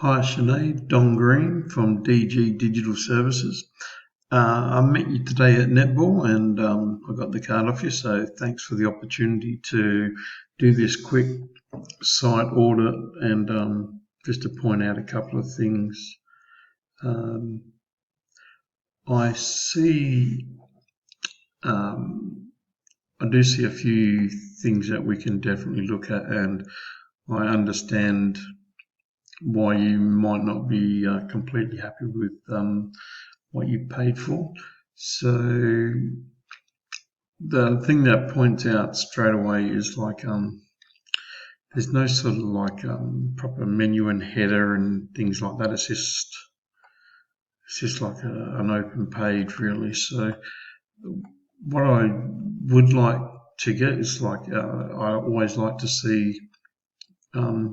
Hi Sinead, Don Green from DG Digital Services. I met you today at Netball and I got the card off you, so thanks for the opportunity to do this quick site audit and just to point out a couple of things. Um, I see, I do see a few things that we can definitely look at, and I understand why you might not be completely happy with what you paid for. So the thing that points out straight away is there's no sort of proper menu and header and things like that. It's just like an open page really. So what I would like to get is I always like to see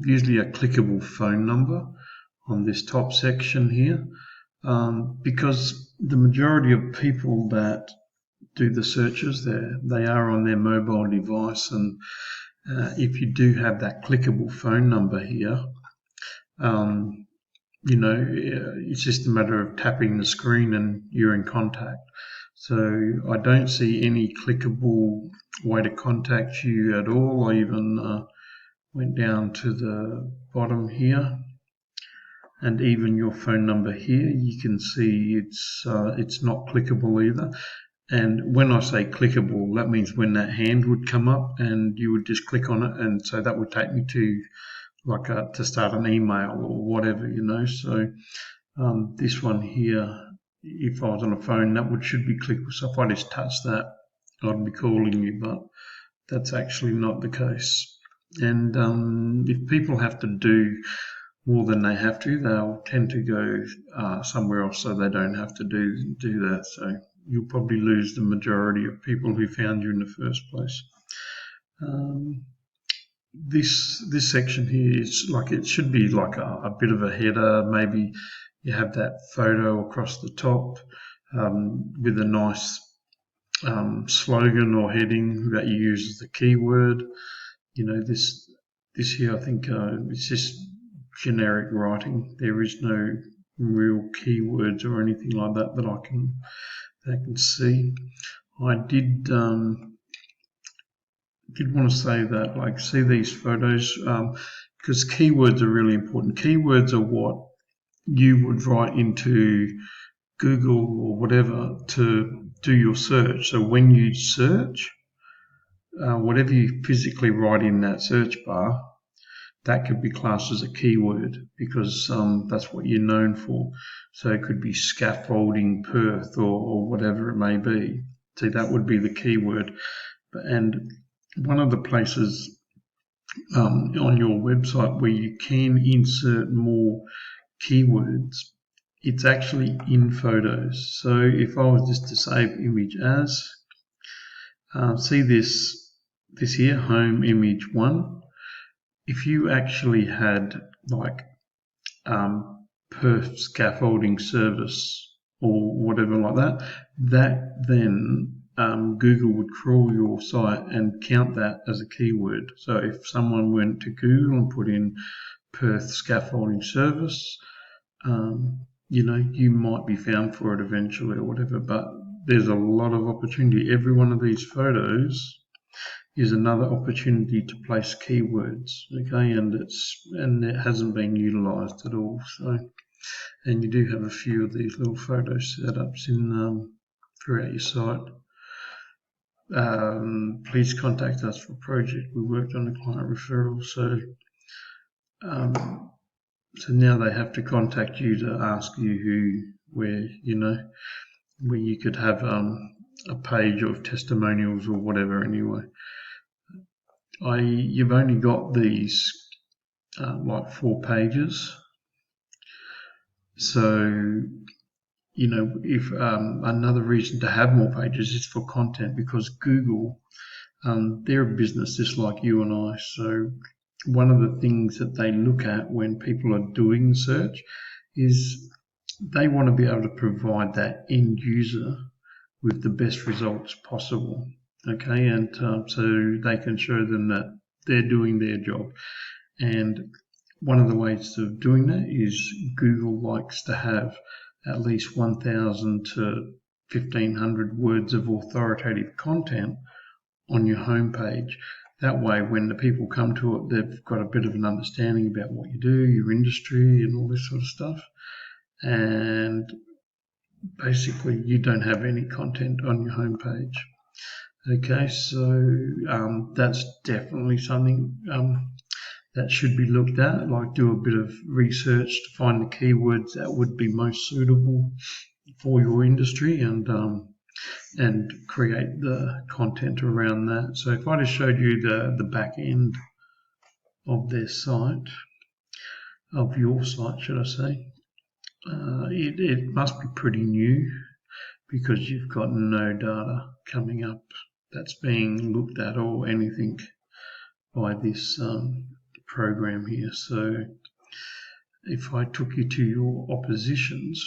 usually a clickable phone number on this top section here, because the majority of people that do the searches there, they are on their mobile device, and if you do have that clickable phone number here, um, it's just a matter of tapping the screen and you're in contact. So I don't see any clickable way to contact you at all. I even went down to the bottom here, and even your phone number here, you can see it's not clickable either. And when I say clickable, that means when that hand would come up and you would just click on it, and so that would take me to to start an email or whatever. So this one here, if I was on a phone, that should be clickable. So if I just touch that, I'd be calling you, but that's actually not the case. And if people have to do more than they have to, they'll tend to go somewhere else so they don't have to do that. So you'll probably lose the majority of people who found you in the first place. This section here is it should be like a bit of a header. Maybe you have that photo across the top with a nice slogan or heading that you use as the keyword. This here, I think it's just generic writing. There is no real keywords or anything like that that I can see. I did want to say that, see these photos, because keywords are really important. Keywords are what you would write into Google or whatever to do your search. So when you search, whatever you physically write in that search bar, that could be classed as a keyword because that's what you're known for. So it could be scaffolding Perth or whatever it may be. See, that would be the keyword. And one of the places on your website where you can insert more keywords, it's actually in photos. So if I was just to save image as, see this here, home image 1. If you actually had Perth scaffolding service or whatever like that then Google would crawl your site and count that as a keyword. So if someone went to Google and put in Perth scaffolding service, you might be found for it eventually or whatever, but there's a lot of opportunity. Every one of these photos is another opportunity to place keywords, okay, and it hasn't been utilized at all. So, and you do have a few of these little photo setups in throughout your site. Please contact us for project. We worked on the client referral, so now they have to contact you to ask you where you could have a page of testimonials or whatever. Anyway, you've only got these 4 pages, so if another reason to have more pages is for content, because Google, they're a business just like you and I. So one of the things that they look at when people are doing the search is they want to be able to provide that end user with the best results possible. Okay, and so they can show them that they're doing their job. And one of the ways of doing that is Google likes to have at least 1,000 to 1,500 words of authoritative content on your homepage. That way, when the people come to it, they've got a bit of an understanding about what you do, your industry, and all this sort of stuff. And basically, you don't have any content on your homepage. Okay, so that's definitely something that should be looked at. Like, do a bit of research to find the keywords that would be most suitable for your industry, and create the content around that. So if I just showed you the back end of their site, of your site, should I say, it must be pretty new, because you've got no data coming up that's being looked at or anything by this program here. So if I took you to your oppositions,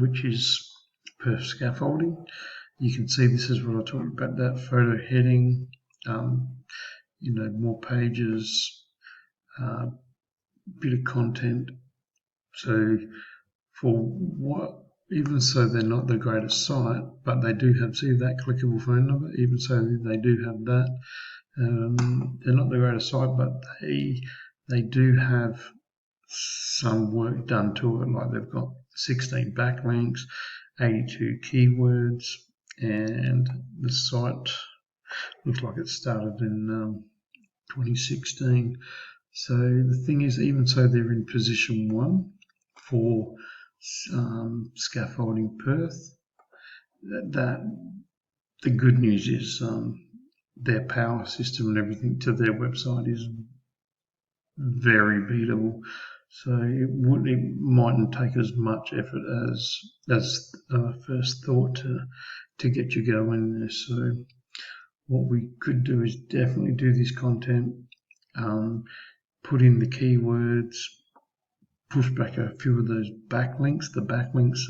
which is Perth Scaffolding, you can see this is what I talked about, that photo heading, more pages, bit of content. So even so they're not the greatest site, but they do have, see that clickable phone number, even so they do have that. They're not the greatest site, but they do have some work done to it, like they've got 16 backlinks, 82 keywords, and the site looks like it started in 2016. So the thing is, even so they're in position 1 for Scaffolding Perth, that the good news is their power system and everything to their website is very beatable. So it mightn't take as much effort as first thought to get you going there. So what we could do is definitely do this content, put in the keywords, push back a few of those backlinks. The backlinks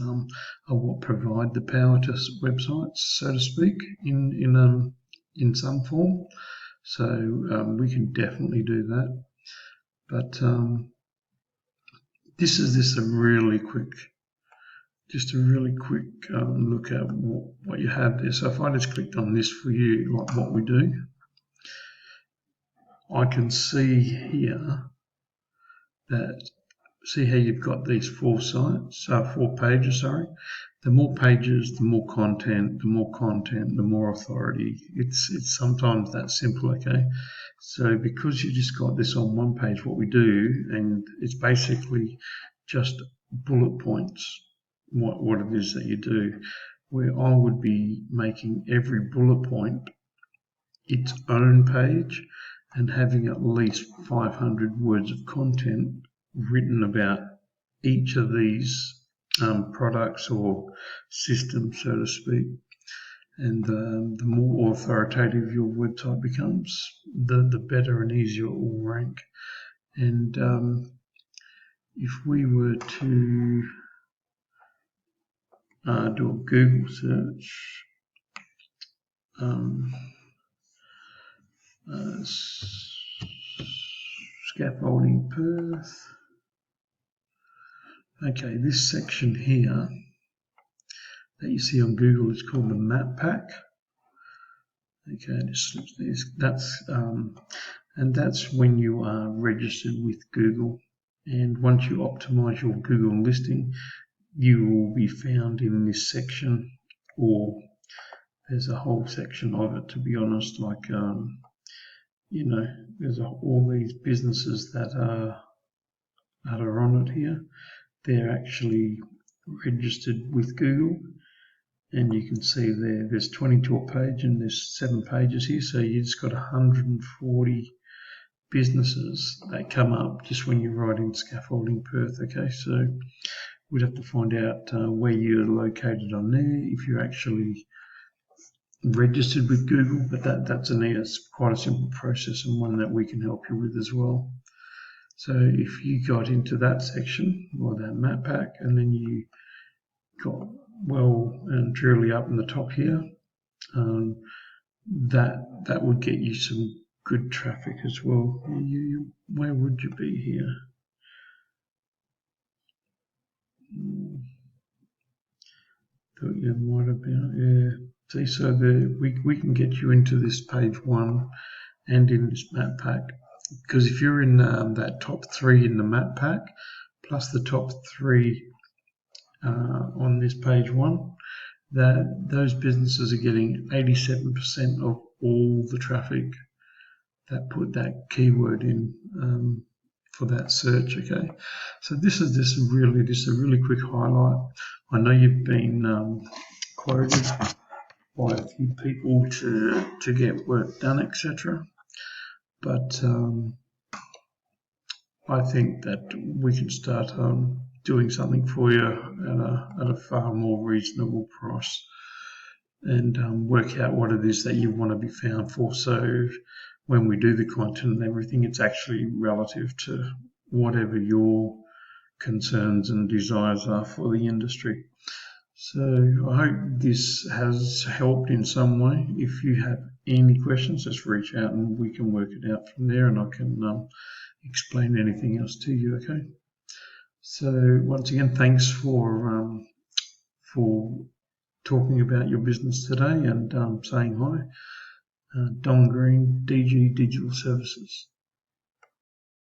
are what provide the power to websites, so to speak, in some form. So we can definitely do that. But this is just a really quick look at what you have there. So if I just clicked on this for you, like what we do, I can see here that, see how you've got these 4 pages, sorry. The more pages, the more content, the more authority. It's sometimes that simple, okay? So because you just got this on one page, what we do, and it's basically just bullet points, what it is that you do, where I would be making every bullet point its own page and having at least 500 words of content written about each of these products or systems, so to speak. And the more authoritative your website becomes, the better and easier it will rank. And if we were to do a Google search, Scaffolding Perth. Okay, this section here that you see on Google is called the Map Pack. Okay, just slips these. And that's when you are registered with Google. And once you optimize your Google listing, you will be found in this section, or there's a whole section of it, to be honest. Like, there's all these businesses that are on it here. They're actually registered with Google, and you can see there's 22 a page, and there's 7 pages here. So you just got 140 businesses that come up just when you write in Scaffolding Perth. Okay, so we'd have to find out where you're located on there, if you're actually registered with Google, but that's quite a simple process, and one that we can help you with as well. So if you got into that section, or that map pack, and then you got well and truly up in the top here, that would get you some good traffic as well. where would you be here? Thought you might have been, yeah. See, so we can get you into this page 1 and in this map pack, because if you're in that top 3 in the map pack, plus the top 3 on this page 1, that those businesses are getting 87% of all the traffic that put that keyword in for that search. Okay, so this is just a really quick highlight. I know you've been quoted by a few people to get work done, etc. But I think that we can start doing something for you at a far more reasonable price, and work out what it is that you want to be found for. So when we do the content and everything, it's actually relative to whatever your concerns and desires are for the industry. So I hope this has helped in some way. If you have any questions, just reach out and we can work it out from there, and I can explain anything else to you. Okay. So once again, thanks for talking about your business today and saying hi. Don Green, DG Digital Services.